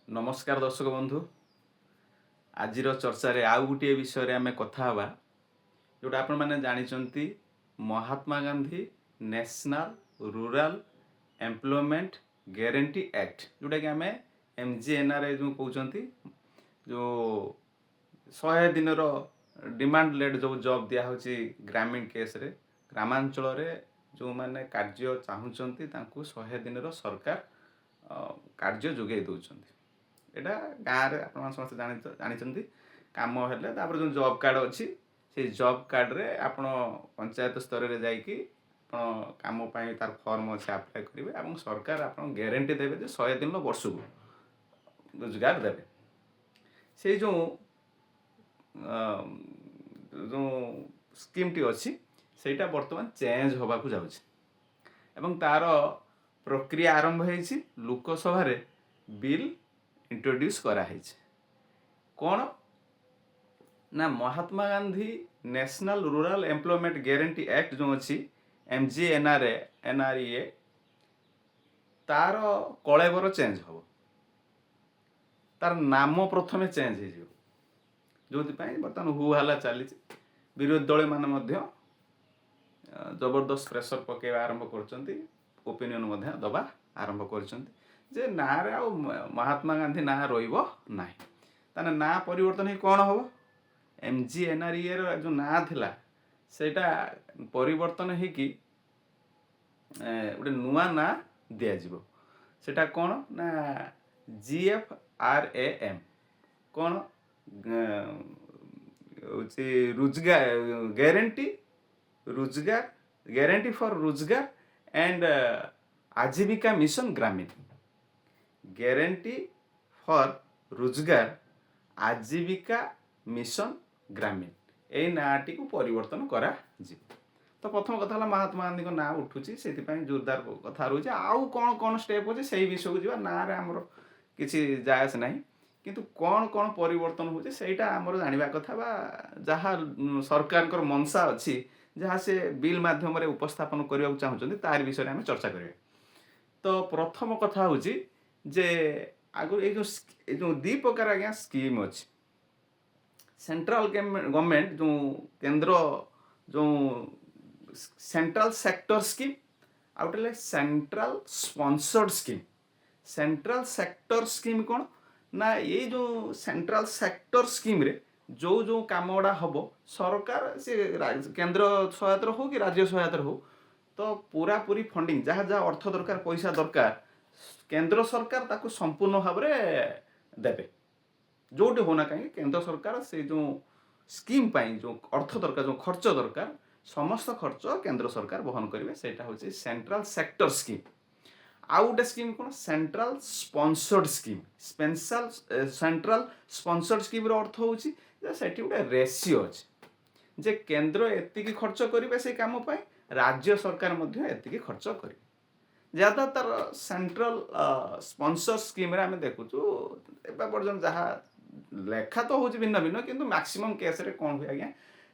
नमस्कार दर्शक बंधु आज चर्चा रे आउ गोटे विषय आम कथा हवा जोटा आपण मैंने जानी Mahatma Gandhi national rural employment guarantee act जोटा कि आम MGNRA जो कहते जो 100 दिन डिमांड लेट जो जॉब दिया होची ग्रामीण केस रे ग्रामांचल रे जो माने कार्य चाहूचंती तांको 100 दिन सरकार कार्य जोगे दउचंती एटा गाँव रे आपण समस्त जानी काम हेले तापर जो जॉब कार्ड अच्छी से जॉब कार्ड रे आपण पंचायत स्तर रे जाइकी आपण काम पाई तार फॉर्म अच्छे अप्लाई करेंगे और सरकार आपण गारंटी देवे जे 100 दिन वर्ष को रोजगार देवे से जो जो स्कीम टी अच्छी सेटा वर्तमान चेंज होबा को जाउछि एवं तार प्रक्रिया आरंभ होइछि लोकसभा रे बिल इंट्रोड्यूस करा है कौन ना Mahatma Gandhi national rural employment guarantee act जो अच्छी MGNRA तार कलेबर चेंज हम तार नाम प्रथमे चेंज हो जो बर्तमान हुहाला चली विरोधी दल मान जबरदस्त प्रेसर पकेवा आरंभ कर ओपिनियन दबा आरंभ कर जे ना रे आ महात्मा गांधी ना रहिबो नाही ताने ना परिवर्तन ही कौन हम MGNRA जो ना थिला सेटा परिवर्तन है कि गोटे नुआ ना दिया जीवो सेटा कौन ना GFRAM कौन रोजगार गारंटी फॉर रोजगार एंड आजीविका मिशन ग्रामीण गारंटी फॉर रोजगार आजीविका मिशन ग्रामीण यही नाटी को परिवर्तन करा तो प्रथम कथा महात्मा गांधी ना उठुची से जोरदार कथा रही आउ कौन कौन स्टेप अच्छे से विषय को जी ना आमर किसी जायस ना किंतु कौन कौन परिवर्तन होची सेटा आमर जानिबा कथा बा जहाँ सरकार कर मनसा अच्छी जहाँ से बिल माध्यम रे उपस्थापन करने चाहते तार विषय आम चर्चा करें तो प्रथम कथा हूँ जे आगु ये जो दी प्रकार आज्ञा स्कीम अच्छी सेंट्रल गवर्नमेंट जो केंद्र जो सेंट्रल सेक्टर स्कीम आउटे central sponsored scheme central sector scheme कौन ना ये जो सेंट्रल सेक्टर स्कीम रे जो जो काम गुड़ा हम सरकार से केंद्र सहायता हो कि राज्य सहायता हो तो पूरा पूरी फंडिंग जहाँ जहाँ अर्थ दरकार पैसा दरकार केंद्र सरकार ताको संपूर्ण भाव में देवे जोटे होना कहीं केंद्र सरकार से जो स्कीम पाई जो अर्थ दरकार जो खर्च दरकार समस्त खर्च केंद्र सरकार वहन करेंगे सेटा हूँ सेंट्रल सेक्टर स्कीम आउ गोटे स्कीम कौन central sponsored scheme special central sponsored scheme अर्थ हूँ गोटे रेशियो अच्छे जे केंद्र एतिकी खर्च करेंगे से काम राज्य सरकार एतिकी खर्च करेंगे ज्यादातर सेंट्रल स्पॉन्सर स्कीम रे आम देखुचु एबा पर्यटन जहाँ लेखा तो हूँ भिन्न भिन्न किंतु मैक्सिमम केस रे कौन हुए आज्ञा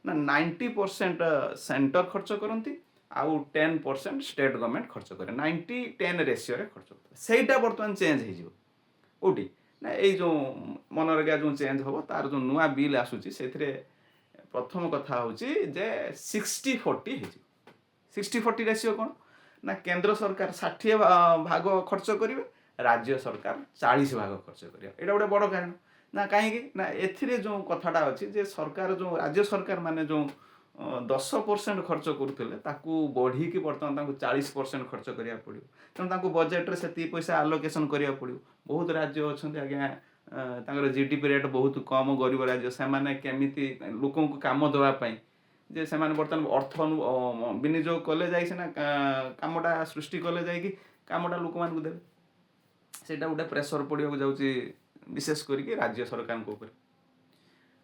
ना 90% सेंटर खर्च करती आउ 10% स्टेट गवर्नमेंट खर्च करे 90-10 रेशियो रे खर्च सेटा बर्तमान चेंज हो कोटी ना ये जो मनरेगा जो चेंज हम तार जो नुआ बिल आसूची से प्रथम कथा हूँ जे 60-40 60-40 रेशियो कौन ना केंद्र सरकार 60 भाग खर्च करेंगे राज्य सरकार 40 भाग खर्च करेंगे यहाँ गोटे बड़ कारण ना कहीं ना एथिरे जो कथाटा अच्छी जे सरकार जो राज्य सरकार माने जो 10% खर्च करुले ताकू बढ़ी कि बर्तमान 40% खर्च करा पड़ो तेणु बजेट से पैसा आलोकेशन करा पड़ो बहुत राज्य अच्छा आज्ञा GDP रेट बहुत कम गरीब राज्य से केमी लोक को कम देवाई जे से बर्तमान अर्थ विनियोग कले जा कामटा सृष्टि कले जाकि कामटा लोक मान देवे सेटा गोटे प्रेसर पड़ा जाऊँगी विशेष करके राज्य सरकार ऊपर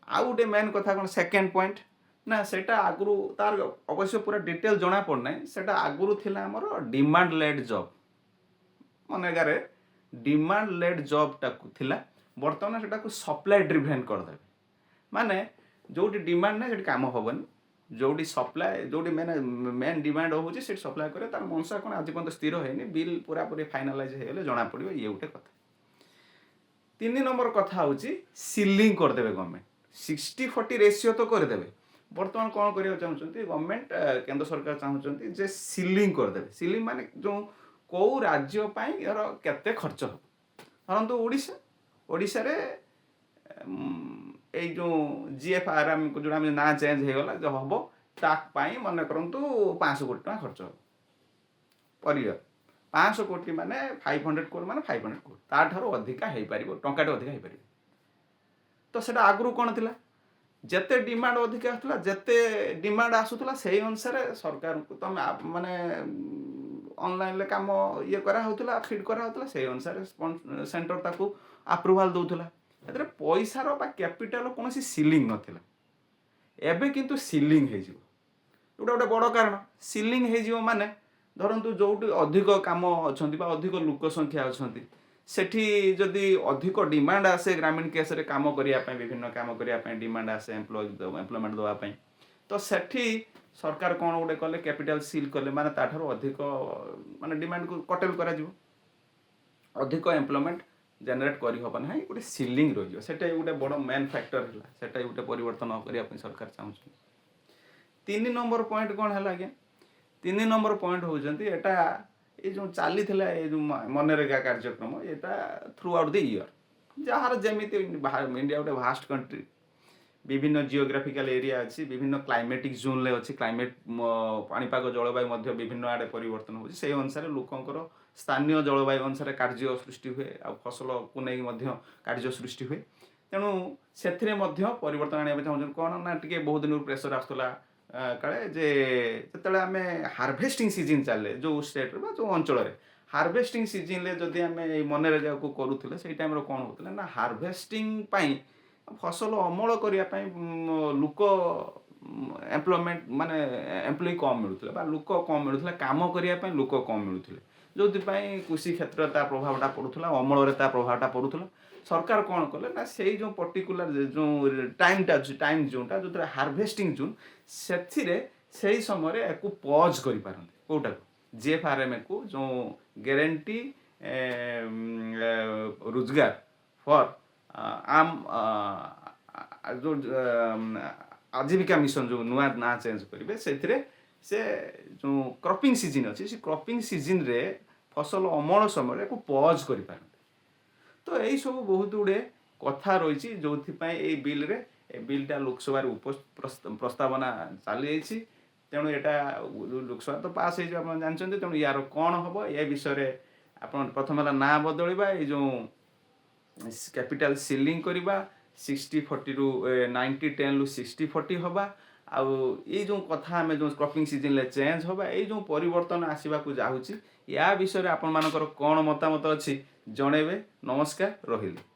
आउ गोटे मेन कथा कौन सेकेंड पॉइंट ना सेटा आगु तार अवश्य पूरा डिटेल जना पड़ना सेटा आगु थिला हमर डिमांड लेड जॉब मनरेगा डिमांड लेड जॉब टाकू थिला बर्तमान सेटा को सप्लाई ड्रिवेन करदे माने जोटी डिमांड ना काम हेनी जोटी सप्लाई जोटी मेन डिमांड हो सप्लाई करे तार मनसा कौन आज पर्यटन स्थिर है बिल पूरा पूरी फाइनालाइज हो जना पड़ो ये गोटे कथा तीन नंबर कथा हूँ सिलिंग करदे गवर्नमेंट 60-40 रेसियो तो करदे बर्तमान कौन करा चाहते गवर्नमेंट केंद्र सरकार चाहते जे सिलिंग करदे सिलिंग माने जो कौ राज्य यार केते खर्च हो धरतु ओडिशा ओडिशा रे এই जो जीएफआर जो ना चेंज हो गला जो हम ताकि मन करूँ 500 कोटी टका खर्च हो पर इयर 500 कोटी माने 500 कोटी माने 500 कोटी ताठार अधिका हो पार टंका अधिका हो पार तो सेटा आगु कौन थी जेते डिमांड अधिका आसला जेते डिमांड आसूला से अनुसार सरकार को तुम माने ऑनलाइन ले काम ये करा होतला फीड करा होतला से अनुसार सेंटर ताकू अप्रूवल दउथला एतरे पैसार बा कैपिटल कौन सिलिंग नथिला एबे किंतु सिलिंग हे जिवो गोटे गोटे बड़ कारण सिलिंग हे जिवो माने धरतु जोटी अधिक काम अछंती बा अधिक लोक संख्या अछंती सेठी जदि अधिक डिमांड आसे ग्रामीण केस रे काम करिया पय विभिन्न काम करिया पय डिमांड आसे एम्प्लॉयमेंट दवा पय तो सेठी सरकार कौन गोटे कले कैपिटल सील कले माने ताठारो अधिक माने डिमांड को कटेल करा जिवो अधिक एम्प्लॉयमेंट जनरेट करी हबा नाही गोटे सीलिंग रहियो सेटा गोटे बड़ मेन फैक्टर हला सेटा गोटे परिवर्तन करिया पय सरकार चाहउछ 3 नंबर पॉइंट कौन है आज्ञा 3 नंबर पॉइंट होउजंती एटा ये जो चली थिला ये जो मनरेगा कार्यक्रम एटा थ्रू आउट द ईयर जहार जेमिति इंडिया गोटे भास्ट कंट्री विभिन्न जियोग्राफिकल एरिया अच्छी विभिन्न क्लाइमेटिक जोन ले अच्छी क्लाइमेट पाणीपाग जलवायु मध्य विभिन्न आड़े परिवर्तन होछि से अनुसार लोकंकर स्थानीय जलवायु अनुसार कार्य सृष्टि हुए आ फसल को नहीं कार्य सृष्टि हुए तेणु से परिवर्तन आने चाहूँ कौन ना टे बहुत दिन प्रेसर आसला काले जे जिते आम हार्वेस्टिंग सीजन चले जो स्टेट जो अंचल हार्वेस्टिंग सीजन जदि आम मनरेगा को करूँ से टाइम कौन होता ना हार्वेस्टिंग फसल अमल करने लोक एम्प्लॉयमेंट माने एम्प्लॉय कम मिलूला लोक कम मिलूला काम करने लोक कम मिलूले जो कृषि क्षेत्र ता प्रभावटा पड़ूला अमल प्रभावटा पड़ूला सरकार कौन कले ना से जो पर्टिकुलर जो टाइम जोटा जो हार्वेस्टिंग जोन से समय या पज कर कौटा जीएफआरएम को जो गारंटी रोजगार फॉर आम जो आजीविका मिशन जो नुआ ना चेंज करेंगे से जो क्रॉपिंग सीजन अच्छी से क्रॉपिंग सीजन रे फसल अमल समय को पज कर तो यही सब बहुत गुड़े कथा रही जो बिल रे बिलटा लोकसभा प्रस्तावना चली जाइए तेणु यहाँ लोकसभा तो पास हो जानते तेणु यार कौन हम ये विषय आप प्रथम ना बदलवा ये जो कैपिटल सीलिंग करवा 60-40 रु 90-10 रु 60-40 हवा आउ ये जो कथा आम जो क्रॉपिंग सीजन ले चेंज हवा ये जो परिवर्तन आसवा जाऊँगी या विषय आपण मानकर कौन मतामत अच्छी जनइबे नमस्कार रहिले।